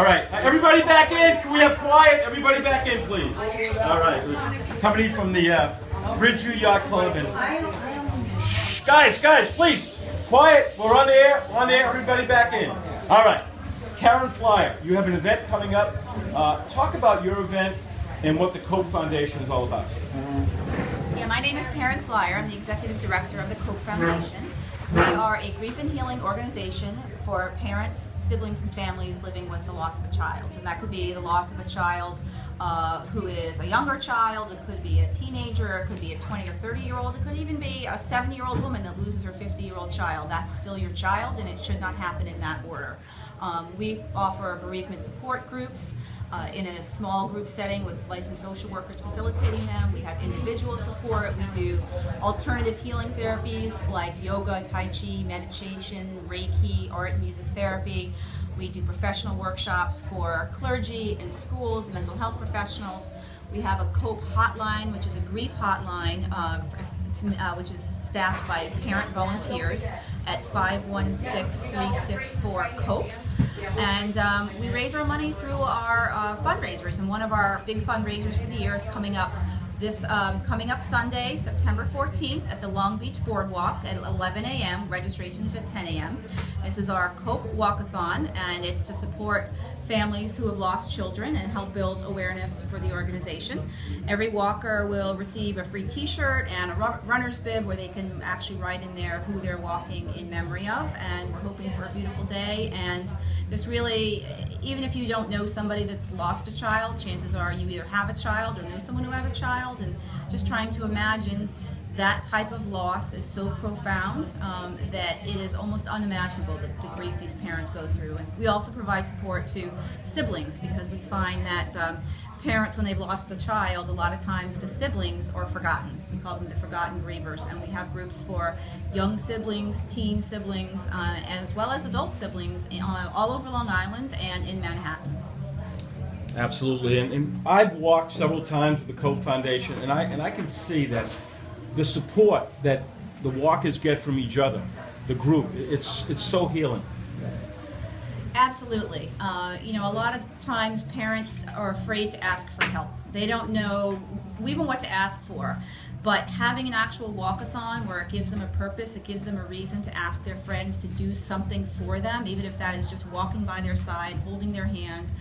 All right, everybody back in. Can we have quiet? Everybody back in, please. All right, company from the Bridgeview Yacht Club. And shh, guys, please, quiet. We're on the air. We're on the air. Everybody back in. All right, Karen Flyer, you have an event coming up. Talk about your event and what the Cope Foundation is all about. Yeah, my name is Karen Flyer. I'm the Executive Director of the Cope Foundation. We are a grief and healing organization for parents, siblings, and families living with the loss of a child. And that could be the loss of a child who is a younger child, it could be a teenager, it could be a 20 or 30-year-old, it could even be a 70-year-old woman that loses her 50-year-old child. That's still your child, and it should not happen in that order. We offer bereavement support groups in a small group setting with licensed social workers facilitating them. We have individual support. We do alternative healing therapies like yoga, tai chi, meditation, Reiki, art, music therapy. We do professional workshops for clergy and schools, mental health professionals. We have a COPE hotline, which is a grief hotline, which is staffed by parent volunteers at 516-364-COPE. And we raise our money through our fundraisers, and one of our big fundraisers for the year is coming up coming up Sunday, September 14th at the Long Beach Boardwalk at 11 a.m. Registration is at 10 a.m. This is our Cope Walkathon, and it's to support families who have lost children and help build awareness for the organization. Every walker will receive a free t-shirt and a runner's bib where they can actually write in there who they're walking in memory of, and we're hoping for a beautiful day. And this really, even if you don't know somebody that's lost a child, chances are you either have a child or know someone who has a child, and just trying to imagine that type of loss is so profound that it is almost unimaginable the grief these parents go through. And we also provide support to siblings, because we find that parents, when they've lost a child, a lot of times the siblings are forgotten. We call them the forgotten grievers, and we have groups for young siblings, teen siblings, as well as adult siblings all over Long Island and in Manhattan. Absolutely, and I've walked several times with the Cope Foundation, and I can see that the support that the walkers get from each other, the group, it's so healing. Absolutely. A lot of times parents are afraid to ask for help. They don't know even what to ask for. But having an actual walkathon where it gives them a purpose, it gives them a reason to ask their friends to do something for them, even if that is just walking by their side, holding their hand,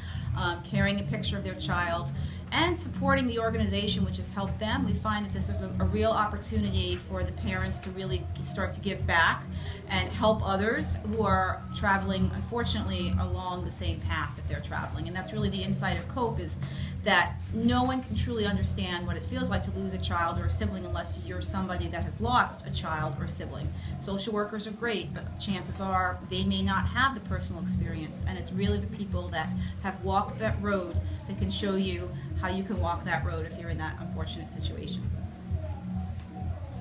carrying a picture of their child, and supporting the organization which has helped them. We find that this is a real opportunity for the parents to really start to give back and help others who are traveling, unfortunately, along the same path that they're traveling. And that's really the insight of COPE, is that no one can truly understand what it feels like to lose a child or a sibling unless you're somebody that has lost a child or a sibling. Social workers are great, but chances are they may not have the personal experience, and it's really the people that have walked that road that can show you how you can walk that road if you're in that unfortunate situation.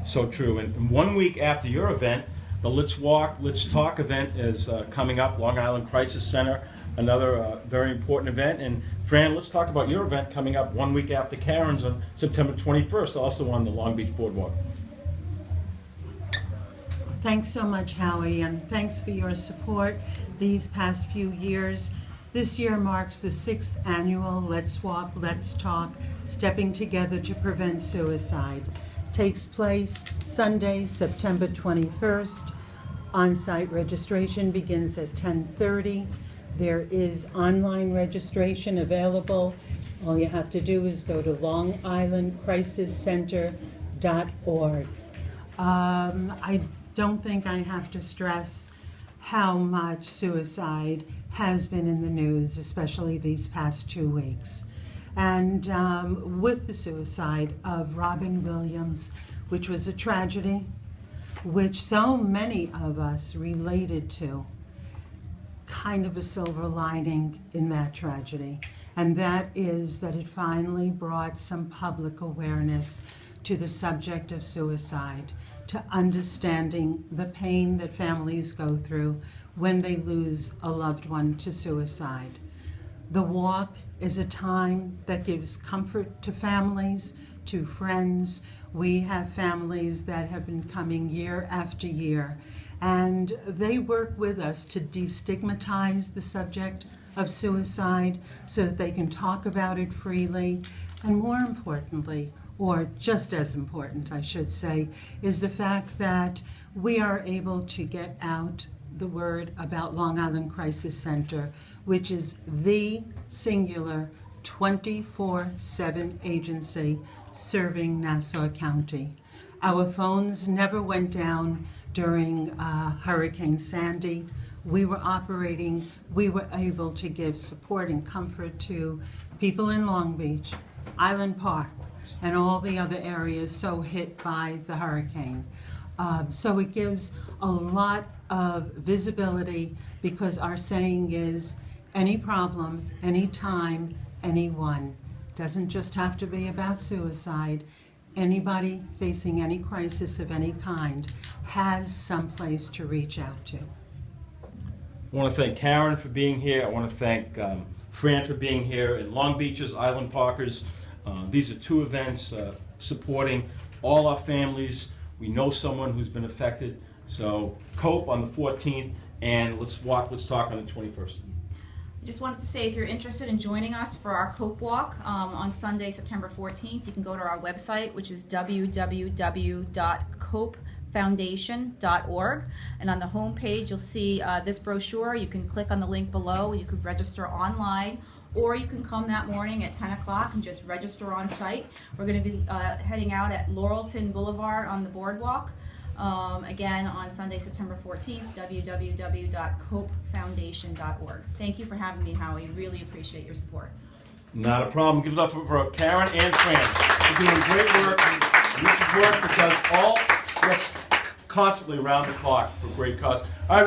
So true. And 1 week after your event, the Let's Walk, Let's Talk event is coming up, Long Island Crisis Center, another very important event. And Fran, let's talk about your event coming up 1 week after Karen's on September 21st, also on the Long Beach Boardwalk. Thanks so much, Howie, and thanks for your support these past few years. This year marks the 6th annual Let's Walk, Let's Talk, Stepping Together to Prevent Suicide. Takes place Sunday, September 21st. On-site registration begins at 10:30. There is online registration available. All you have to do is go to longislandcrisiscenter.org. I don't think I have to stress how much suicide has been in the news, especially these past 2 weeks. And with the suicide of Robin Williams, which was a tragedy, which so many of us related to, kind of a silver lining in that tragedy. And that is that it finally brought some public awareness to the subject of suicide, to understanding the pain that families go through when they lose a loved one to suicide. The walk is a time that gives comfort to families, to friends. We have families that have been coming year after year, and they work with us to destigmatize the subject of suicide so that they can talk about it freely. And more importantly, or just as important, I should say, is the fact that we are able to get out the word about Long Island Crisis Center, which is the singular 24/7 agency serving Nassau County. Our phones never went down during Hurricane Sandy. We were operating, we were able to give support and comfort to people in Long Beach, Island Park, and all the other areas so hit by the hurricane. So it gives a lot of visibility because our saying is any problem, anytime, anyone. Doesn't just have to be about suicide. Anybody facing any crisis of any kind has some place to reach out to. I want to thank Karen for being here. I want to thank Fran for being here, and Long Beach's Island Parkers. These are two events supporting all our families. We know someone who's been affected. So COPE on the 14th, and let's talk on the 21st. I just wanted to say, if you're interested in joining us for our Cope Walk on Sunday, September 14th, you can go to our website, which is www.copefoundation.org. And on the home page, you'll see this brochure. You can click on the link below. You can register online, or you can come that morning at 10 o'clock and just register on site. We're going to be heading out at Laurelton Boulevard on the boardwalk. Again, on Sunday, September 14th, www.copefoundation.org. Thank you for having me, Howie. Really appreciate your support. Not a problem. Give it up for Karen and Fran. You're doing great work. And this is work that does all works constantly around the clock for great cause. All right.